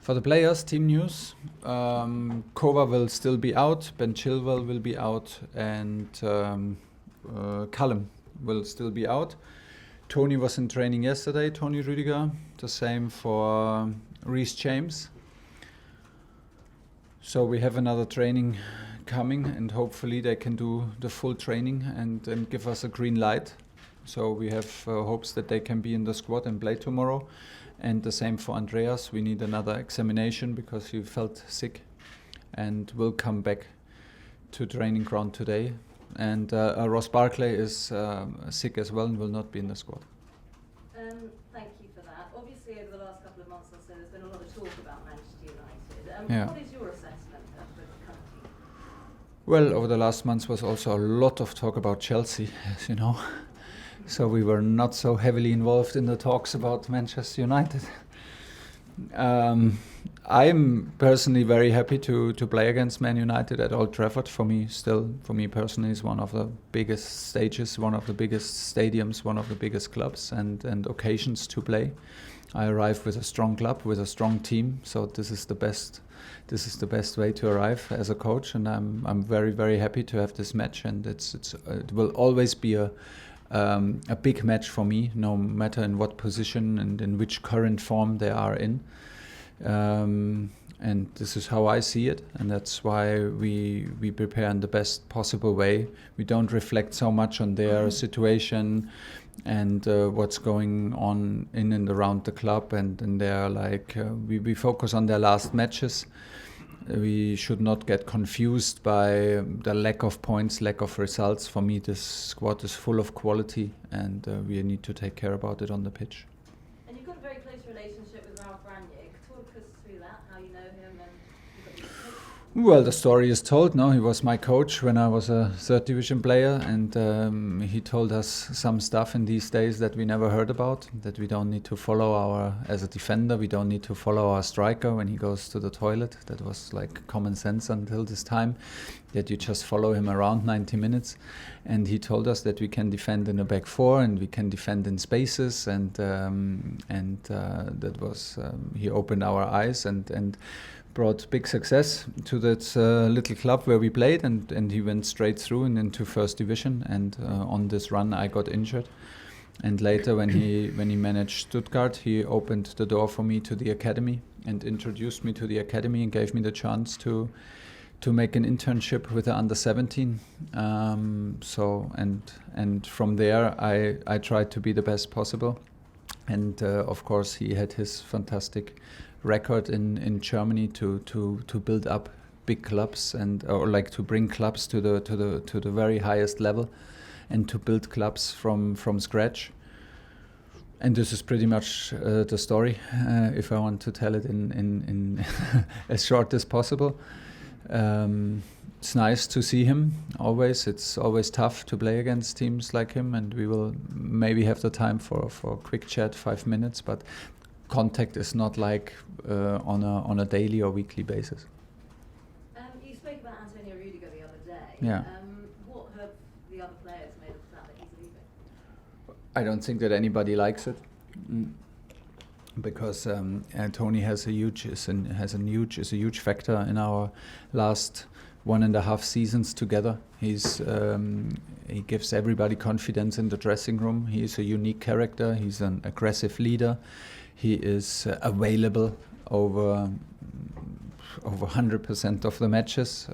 For the players, team news. Kova will still be out, Ben Chilwell will be out, and Callum will still be out. Tony was in training yesterday, Tony Rüdiger. The same for Reece James. So we have another training coming, and hopefully they can do the full training and give us a green light. So we have hopes that they can be in the squad and play tomorrow. And the same for Andreas. We need another examination because he felt sick and will come back to training ground today. And Ross Barkley is sick as well and will not be in the squad. Thank you for that. Obviously, over the last couple of months or so, there's been a lot of talk about Manchester United. Yeah. What is your assessment of the current team? Well, over the last months was also a lot of talk about Chelsea, as you know. So we were not so heavily involved in the talks about Manchester United. I'm personally very happy to play against Man United at Old Trafford. For me personally, is one of the biggest stages, one of the biggest stadiums, one of the biggest clubs and occasions to play. I arrive with a strong club, with a strong team. So this is the best way to arrive as a coach, and I'm very, very happy to have this match. And it will always be a big match for me, no matter in what position and in which current form they are in. And this is how I see it, and that's why we prepare in the best possible way. We don't reflect so much on their situation and what's going on in and around the club, and they're we focus on their last matches. We should not get confused by the lack of points, lack of results. For me, this squad is full of quality, and we need to take care about it on the pitch. And you've got a very close relationship with Ralf Rangnick. Talk us through that, how you know him and you've got your coach. Well, the story is told. No, he was my coach when I was a third division player, and he told us some stuff in these days that we never heard about. That we don't need to follow as a defender, we don't need to follow our striker when he goes to the toilet. That was like common sense until this time. That you just follow him around 90 minutes, and he told us that we can defend in a back four and we can defend in spaces, and that was he opened our eyes and brought big success to that little club where we played, and he went straight through and into first division. And on this run, I got injured. And later, when he managed Stuttgart, he opened the door for me to the academy and introduced me to the academy and gave me the chance to make an internship with the under 17. So from there, I tried to be the best possible. And of course, he had his fantastic record in Germany to build up big clubs or to bring clubs to the very highest level, and to build clubs from scratch. And this is pretty much the story, if I want to tell it in as short as possible. It's nice to see him always. It's always tough to play against teams like him, and we will maybe have the time for a quick chat, 5 minutes, but contact is not like on a daily or weekly basis. You spoke about Antonio Rüdiger the other day. Yeah. What have the other players made of the fact that he's leaving? I don't think that anybody likes it, because Tony is a huge factor in our last 1.5 seasons together. He gives everybody confidence in the dressing room. He is a unique character. He's an aggressive leader. He is available over 100% of the matches,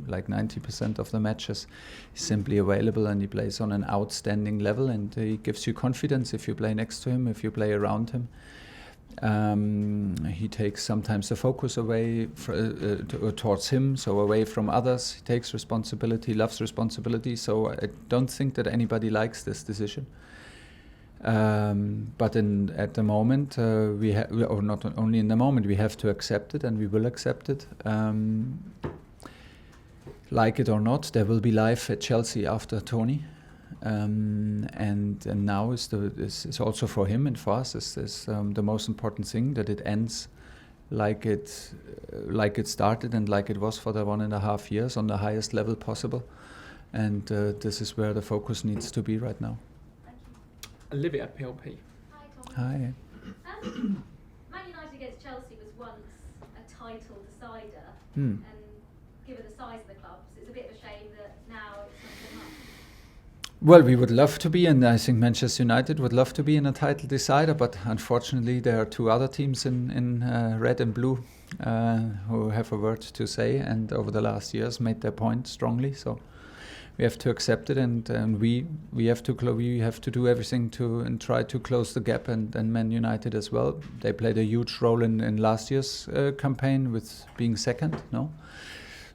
like 90% of the matches. He's simply available, and he plays on an outstanding level, and he gives you confidence if you play next to him, if you play around him. He takes sometimes the focus away towards him, so away from others. He takes responsibility, loves responsibility, so I don't think that anybody likes this decision. But at the moment, or not only in the moment, we have to accept it, and we will accept it. Like it or not, there will be life at Chelsea after Tony. And now is also for him and for us is the most important thing, that it ends like it started and like it was for the 1.5 years, on the highest level possible. And this is where the focus needs to be right now. Thank you. Olivia PLP. Hi, Tom. Hi. Man United against Chelsea. Chelsea was once a title decider, Hmm. and given the size of the clubs, it's a bit of a shame that now it's not so much. Well, we would love to be, and I think Manchester United would love to be in a title decider, but unfortunately there are two other teams in red and blue who have a word to say, and over the last years made their point strongly. So we have to accept it, and we have to do everything to and try to close the gap, and Man United as well. They played a huge role in last year's campaign with being second. No.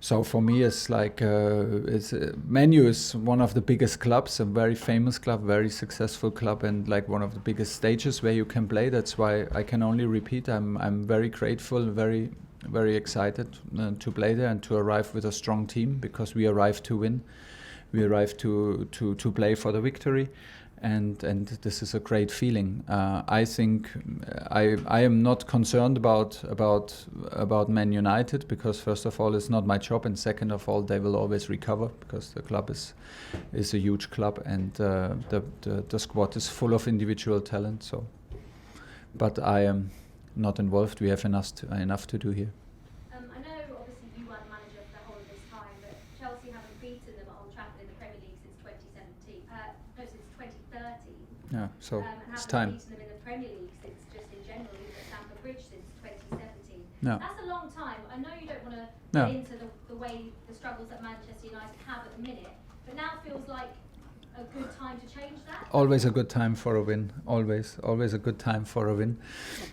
So for me, it's like Man U is one of the biggest clubs, a very famous club, very successful club, and like one of the biggest stages where you can play. That's why I can only repeat. I'm very grateful, very very excited to play there and to arrive with a strong team, because we arrived to win, we arrived to play for the victory. And this is a great feeling. I think I am not concerned about Man United, because first of all it's not my job, and second of all they will always recover, because the club is a huge club, and the squad is full of individual talent. So, but I am not involved. We have enough to do here. I know obviously you weren't manager for the whole of this time, but Chelsea haven't beaten them at Old Trafford in the Premier League since 2017. No, since 2013. Yeah, so and it's haven't time. beaten them in the Premier League since, just in general, even at Stamford Bridge since 2017. Yeah. That's a long time. I know you don't want to No. get into the way the struggles that Manchester United have at the minute, but now feels like a good time to change that. Always a good time for a win. Always a good time for a win.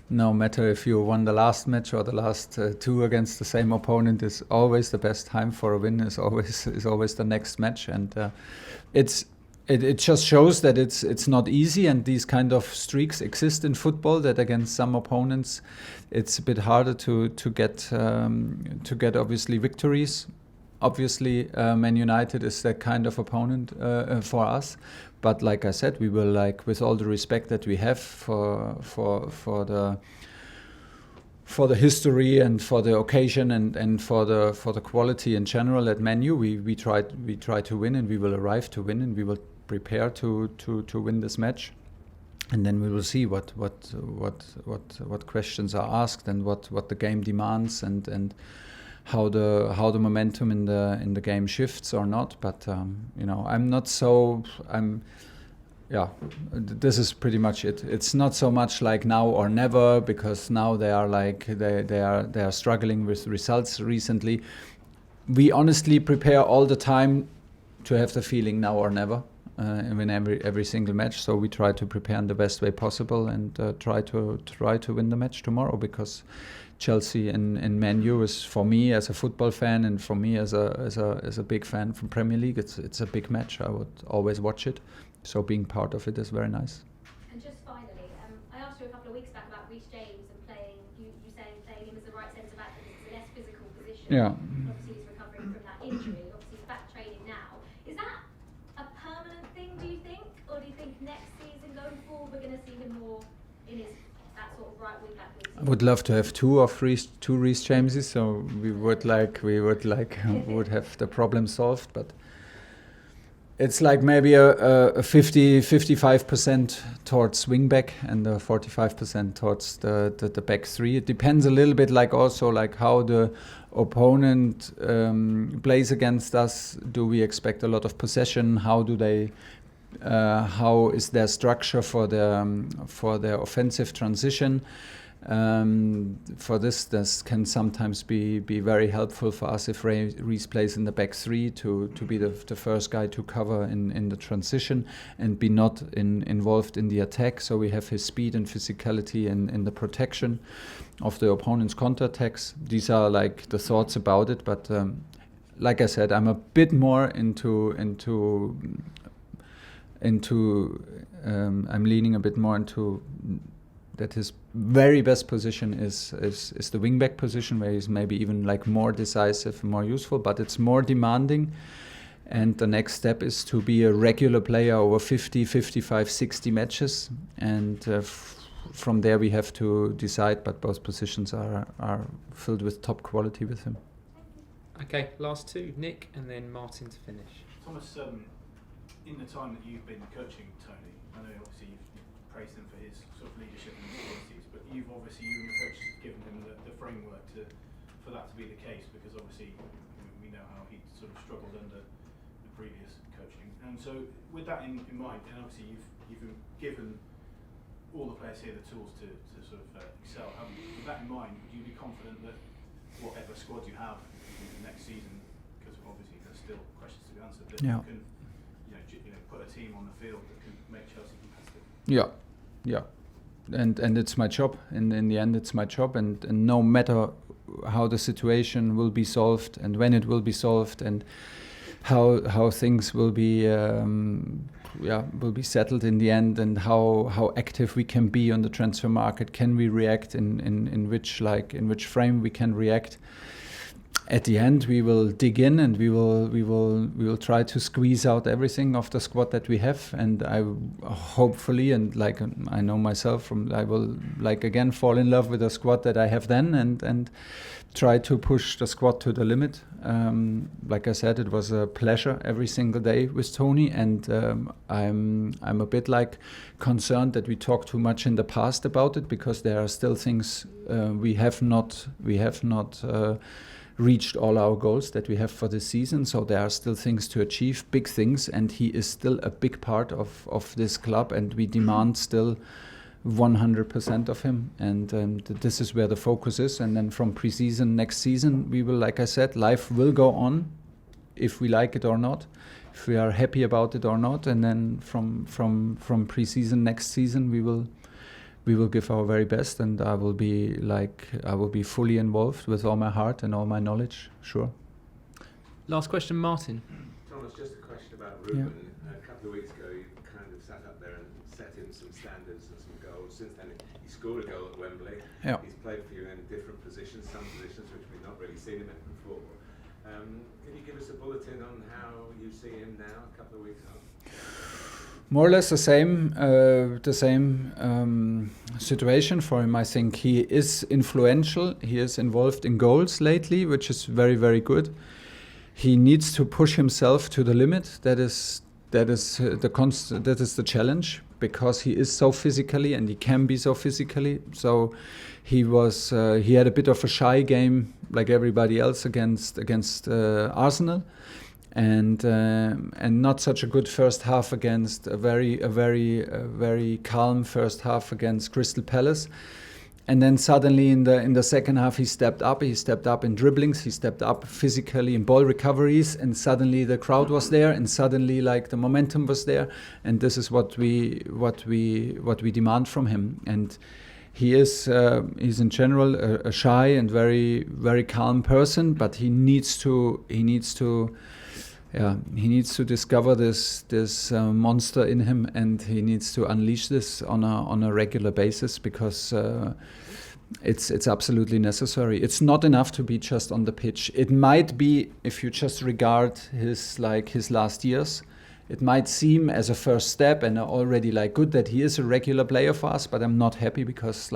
No matter if you won the last match or the last two against the same opponent, is always the best time for a win. Is always the next match, and it just shows that it's not easy, and these kind of streaks exist in football. That against some opponents, it's a bit harder to get obviously victories. Obviously, Man United is that kind of opponent for us, but like I said, we will, like, with all the respect that we have for the history and for the occasion and for the quality in general at Man U, we try to win, and we will arrive to win, and we will prepare to win this match, and then we will see what questions are asked, and what the game demands, and how the momentum in the game shifts or not. But this is pretty much it. It's not so much like now or never, because now they are struggling with results recently. We honestly prepare all the time to have the feeling now or never in every single match. So we try to prepare in the best way possible, and try to win the match tomorrow, because Chelsea and Man U is, for me as a football fan, and for me as a big fan from Premier League, it's a big match. I would always watch it, so being part of it is very nice. And just finally, I asked you a couple of weeks back about Reece James and playing. You saying playing him as the right centre back because it's a less physical position. Yeah. Obviously he's recovering from that injury. Obviously he's back training now. Is that a permanent thing, do you think, or do you think next season going forward we're going to see him more in that sort of right wing back? I would love to have two Reece Jameses, so we would have the problem solved. But it's like maybe a 55% towards wing back and a 45% towards the back three. It depends a little bit, like also like how the opponent plays against us. Do we expect a lot of possession? How is their structure for their offensive transition? For this can sometimes be very helpful for us if Reece plays in the back three to be the first guy to cover in the transition and be not involved in the attack. So we have his speed and physicality in the protection of the opponent's counterattacks. These are like the thoughts about it, but like I said, I'm a bit more I'm leaning a bit more into that his very best position is the wingback position, where he's maybe even like more decisive, more useful, but it's more demanding. And the next step is to be a regular player over 50, 55, 60 matches. And from there we have to decide, but both positions are filled with top quality with him. Okay, last two, Nick and then Martin to finish. Thomas, in the time that you've been coaching Tony, I know obviously you've praised him for his sort of leadership and qualities, but you've obviously, you and your coaches have given him the framework for that to be the case, because obviously we know how he sort of struggled under the previous coaching. And so with that in mind, and obviously you've given all the players here the tools to sort of excel. With that in mind, would you be confident that whatever squad you have in the next season, because obviously there's still questions to be answered, that you can put a team on the field that can make Chelsea competitive? Yeah. And it's my job. In the end, it's my job. And no matter how the situation will be solved and when it will be solved and how things will be settled in the end, and how active we can be on the transfer market, can we react in which frame we can react. At the end, we will dig in and we will try to squeeze out everything of the squad that we have. And I hopefully, and like I know myself, I will again fall in love with the squad that I have then, and try to push the squad to the limit. Like I said, it was a pleasure every single day with Tony, and I'm a bit concerned that we talked too much in the past about it, because there are still things we have not reached all our goals that we have for this season. So there are still things to achieve, big things, and he is still a big part of this club, and we demand still 100% of him, and this is where the focus is. And then from pre-season next season, we will, like I said, life will go on, if we like it or not, if we are happy about it or not. And then from pre-season next season, we will give our very best, and I will be fully involved with all my heart and all my knowledge. Sure. Last question, Martin. Thomas, just a question about Ruben. A couple of weeks ago, you kind of sat up there and set him some standards and some goals. Since then, he scored a goal at Wembley. Yeah. He's played for you in different positions, some positions which we've not really seen him in before. Can you give us a bulletin on how you see him now, a couple of weeks on? More or less the same situation for him. I think he is influential. He is involved in goals lately, which is very, very good. He needs to push himself to the limit. That is the challenge, because he is so physically, and he can be so physically. So he had a bit of a shy game, like everybody else, against Arsenal. And not such a good first half against a very calm first half against Crystal Palace. And then suddenly in the second half, he stepped up. He stepped up in dribblings. He stepped up physically in ball recoveries. And suddenly the crowd was there. And suddenly the momentum was there. And this is what we demand from him. And he's in general a shy and very, very calm person. But he needs to discover this monster in him, and he needs to unleash this on a regular basis, because it's absolutely necessary. It's not enough to be just on the pitch. It might be, if you just regard his last years, it might seem as a first step and already good that he is a regular player for us, but I'm not happy, because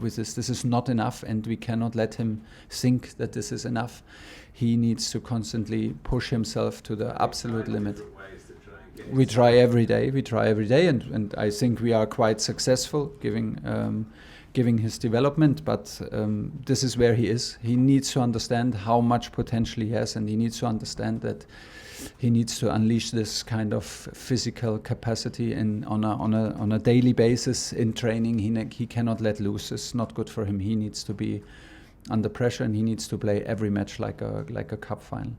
with this is not enough, and we cannot let him think that this is enough. He needs to constantly push himself to the absolute limit. We try every day, and I think we are quite successful giving his development, but this is where he is. He needs to understand how much potential he has, and he needs to understand that he needs to unleash this kind of physical capacity on a daily basis in training. He cannot let loose. It's not good for him. He needs to be under pressure, and he needs to play every match like a cup final.